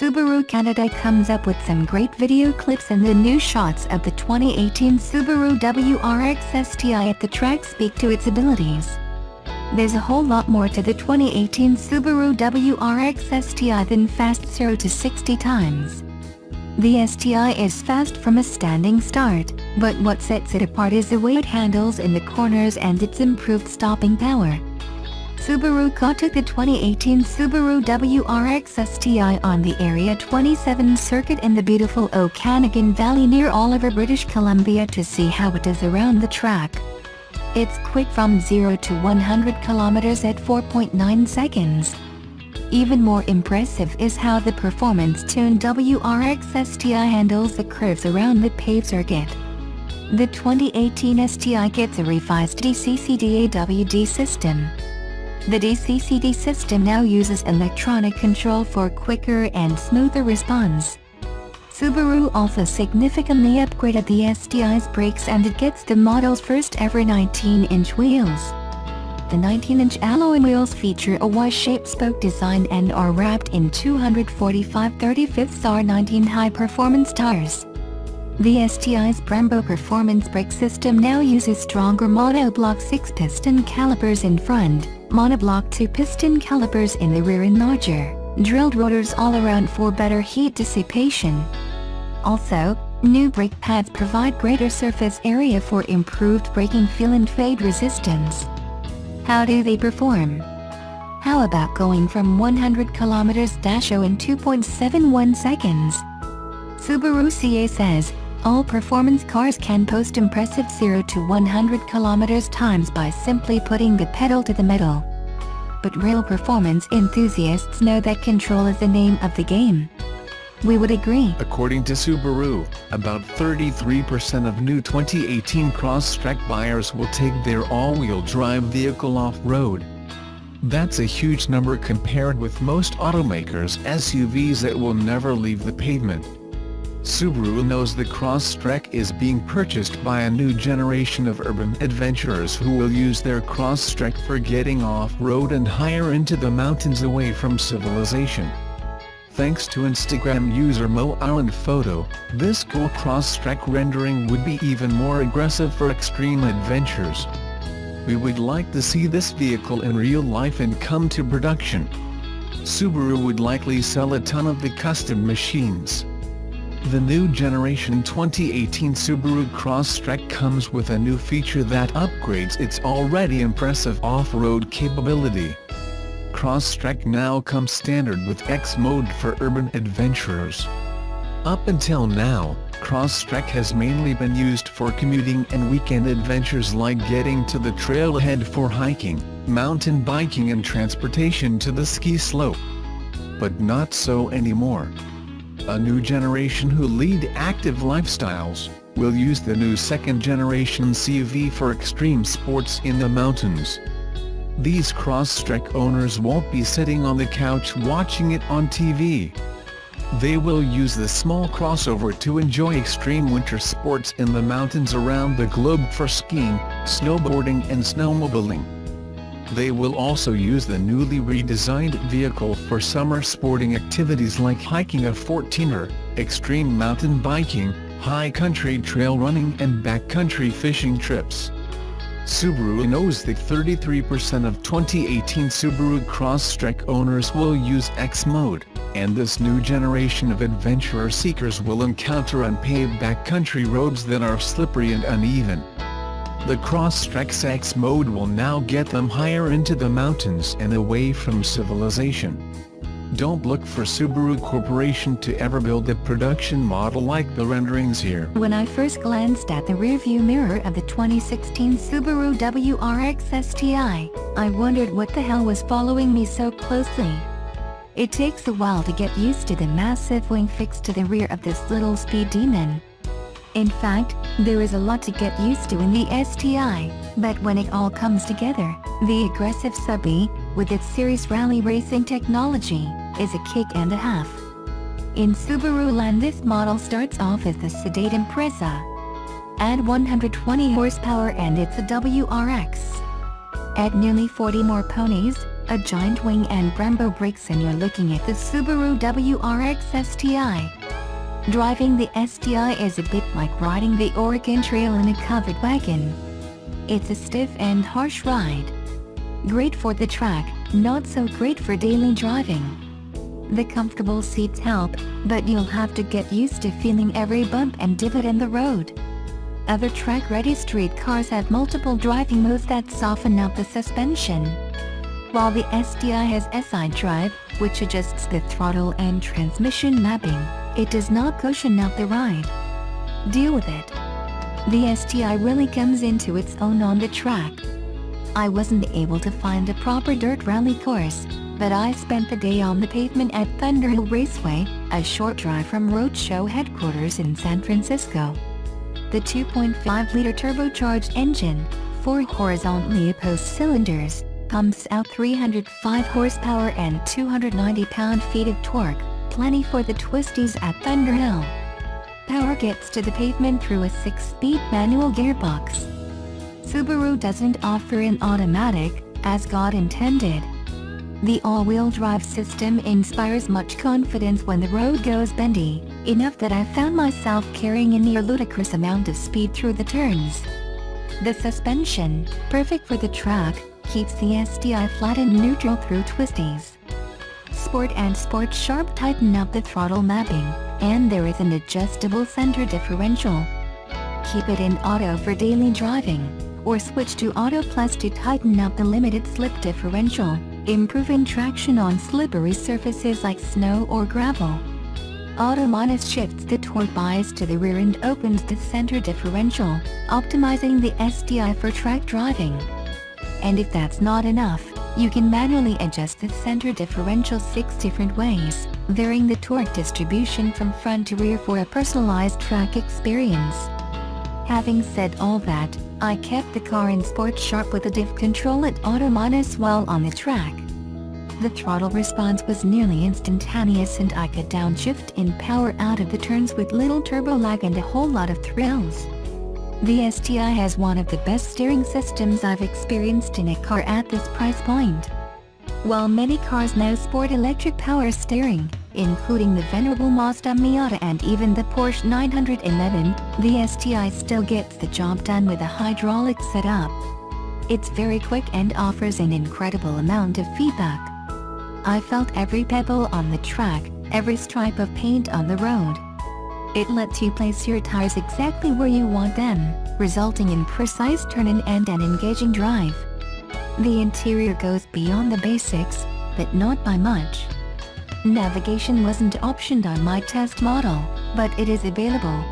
Subaru Canada comes up with some great video clips, and the new shots of the 2018 Subaru WRX STI at the track speak to its abilities. There's a whole lot more to the 2018 Subaru WRX STI than fast 0 to 60 times. The STI is fast from a standing start, but what sets it apart is the way it handles in the corners and its improved stopping power. Subaru took the 2018 Subaru WRX STI on the Area 27 circuit in the beautiful Okanagan Valley near Oliver, British Columbia to see how it does around the track. It's quick from 0 to 100 kilometers at 4.9 seconds. Even more impressive is how the performance-tuned WRX STI handles the curves around the paved circuit. The 2018 STI gets a revised DCCD-AWD system. The DCCD system now uses electronic control for quicker and smoother response. Subaru also significantly upgraded the STI's brakes, and it gets the model's first ever 19-inch wheels. The 19-inch alloy wheels feature a Y-shaped spoke design and are wrapped in 245/35 R19 high-performance tires. The STI's Brembo Performance brake system now uses stronger monoblock 6-piston calipers in front, monoblock 2-piston calipers in the rear, and larger, drilled rotors all around for better heat dissipation. Also, new brake pads provide greater surface area for improved braking feel and fade resistance. How do they perform? How about going from 100 km/h in 2.71 seconds? Subaru CA says, all performance cars can post impressive 0 to 100 km times by simply putting the pedal to the metal. But real performance enthusiasts know that control is the name of the game. We would agree. According to Subaru, about 33% of new 2018 Crosstrek buyers will take their all-wheel drive vehicle off-road. That's a huge number compared with most automakers' SUVs that will never leave the pavement. Subaru knows the Crosstrek is being purchased by a new generation of urban adventurers who will use their Crosstrek for getting off-road and higher into the mountains away from civilization. Thanks to Instagram user Mo Island Photo, this cool Crosstrek rendering would be even more aggressive for extreme adventures. We would like to see this vehicle in real life and come to production. Subaru would likely sell a ton of the custom machines. The new generation 2018 Subaru Crosstrek comes with a new feature that upgrades its already impressive off-road capability. Crosstrek now comes standard with X mode for urban adventurers. Up until now, Crosstrek has mainly been used for commuting and weekend adventures like getting to the trailhead for hiking, mountain biking and transportation to the ski slope. But not so anymore. A new generation who lead active lifestyles will use the new second-generation CUV for extreme sports in the mountains. These Crosstrek owners won't be sitting on the couch watching it on TV. They will use the small crossover to enjoy extreme winter sports in the mountains around the globe for skiing, snowboarding and snowmobiling. They will also use the newly redesigned vehicle for summer sporting activities like hiking a 14er, extreme mountain biking, high country trail running and backcountry fishing trips. Subaru knows that 33% of 2018 Subaru Crosstrek owners will use X mode, and this new generation of adventurer seekers will encounter unpaved backcountry roads that are slippery and uneven. The Crosstrek's X mode will now get them higher into the mountains and away from civilization. Don't look for Subaru Corporation to ever build a production model like the renderings here. When I first glanced at the rearview mirror of the 2016 Subaru WRX STI, I wondered what the hell was following me so closely. It takes a while to get used to the massive wing fixed to the rear of this little speed demon. In fact, there is a lot to get used to in the STI, but when it all comes together, the aggressive Subby, with its series rally racing technology, is a kick and a half. In Subaru land, this model starts off as the sedate Impreza. Add 120 horsepower and it's a WRX. Add nearly 40 more ponies, a giant wing and Brembo brakes, and you're looking at the Subaru WRX STI. Driving the STI is a bit like riding the Oregon Trail in a covered wagon. It's a stiff and harsh ride. Great for the track, not so great for daily driving. The comfortable seats help, but you'll have to get used to feeling every bump and divot in the road. Other track-ready street cars have multiple driving modes that soften up the suspension. While the STI has SI drive, which adjusts the throttle and transmission mapping, it does not cushion up the ride. Deal with it. The STI really comes into its own on the track. I wasn't able to find a proper dirt rally course, but I spent the day on the pavement at Thunderhill Raceway, a short drive from Roadshow headquarters in San Francisco. The 2.5-liter turbocharged engine, 4 horizontally opposed cylinders, pumps out 305 horsepower and 290 pound-feet of torque, plenty for the twisties at Thunderhill. Power gets to the pavement through a 6-speed manual gearbox. Subaru doesn't offer an automatic, as God intended. The all-wheel drive system inspires much confidence when the road goes bendy, enough that I found myself carrying a near ludicrous amount of speed through the turns. The suspension, perfect for the track, keeps the STI flat and neutral through twisties. Sport and Sport Sharp tighten up the throttle mapping, and there is an adjustable center differential. Keep it in auto for daily driving, or switch to Auto Plus to tighten up the limited slip differential, improving traction on slippery surfaces like snow or gravel. Auto Minus shifts the torque bias to the rear and opens the center differential, optimizing the STI for track driving. And if that's not enough, you can manually adjust the center differential 6 different ways, varying the torque distribution from front to rear for a personalized track experience. Having said all that, I kept the car in Sport Sharp with the diff control at Auto Minus while on the track. The throttle response was nearly instantaneous, and I could downshift in power out of the turns with little turbo lag and a whole lot of thrills. The STI has one of the best steering systems I've experienced in a car at this price point. While many cars now sport electric power steering, including the venerable Mazda Miata and even the Porsche 911, the STI still gets the job done with a hydraulic setup. It's very quick and offers an incredible amount of feedback. I felt every pebble on the track, every stripe of paint on the road. It lets you place your tires exactly where you want them, resulting in precise turn-in and an engaging drive. The interior goes beyond the basics, but not by much. Navigation wasn't optioned on my test model, but it is available.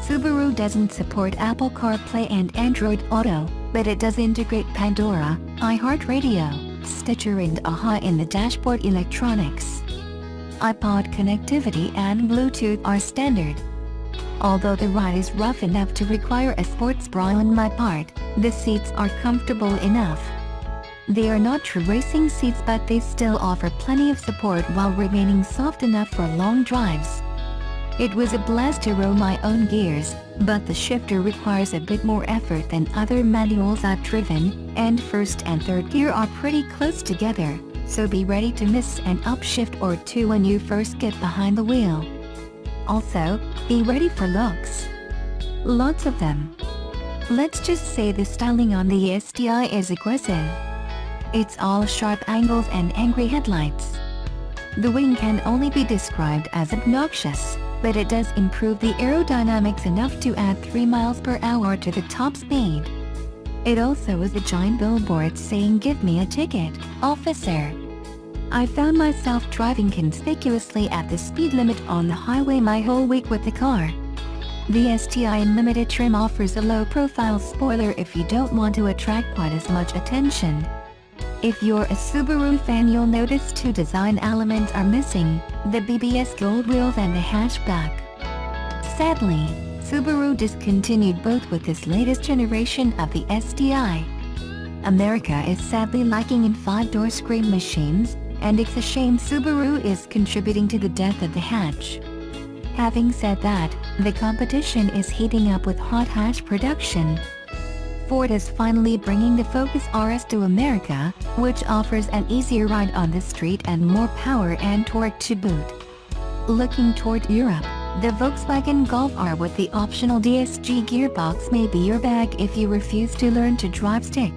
Subaru doesn't support Apple CarPlay and Android Auto, but it does integrate Pandora, iHeartRadio, Stitcher and AHA in the dashboard electronics. iPod connectivity and Bluetooth are standard. Although the ride is rough enough to require a sports bra on my part, the seats are comfortable enough. They are not true racing seats, but they still offer plenty of support while remaining soft enough for long drives. It was a blast to roll my own gears, but the shifter requires a bit more effort than other manuals I've driven, and first and third gear are pretty close together, so be ready to miss an upshift or two when you first get behind the wheel. Also, be ready for looks. Lots of them. Let's just say the styling on the STI is aggressive. It's all sharp angles and angry headlights. The wing can only be described as obnoxious, but it does improve the aerodynamics enough to add 3 miles per hour to the top speed. It also is a giant billboard saying "Give me a ticket, officer." I found myself driving conspicuously at the speed limit on the highway my whole week with the car. The STI Limited trim offers a low-profile spoiler if you don't want to attract quite as much attention. If you're a Subaru fan, you'll notice 2 design elements are missing, the BBS gold wheels and the hatchback. Sadly, Subaru discontinued both with this latest generation of the STI. America is sadly lacking in 5-door scream machines, and it's a shame Subaru is contributing to the death of the hatch. Having said that, the competition is heating up with hot hatch production. Ford is finally bringing the Focus RS to America, which offers an easier ride on the street and more power and torque to boot. Looking toward Europe, the Volkswagen Golf R with the optional DSG gearbox may be your bag if you refuse to learn to drive stick.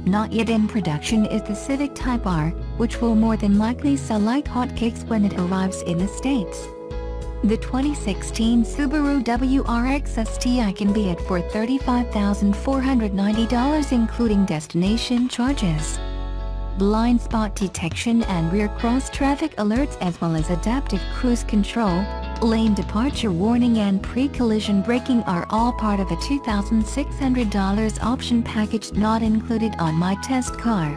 Not yet in production is the Civic Type R, which will more than likely sell like hotcakes when it arrives in the States. The 2016 Subaru WRX STI can be at for $35,490 including destination charges, blind spot detection and rear cross traffic alerts, as well as adaptive cruise control, lane departure warning and pre-collision braking are all part of a $2,600 option package not included on my test car.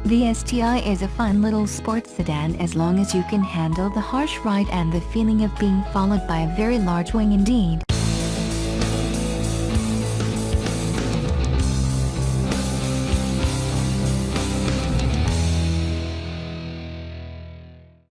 The STI is a fun little sports sedan as long as you can handle the harsh ride and the feeling of being followed by a very large wing indeed.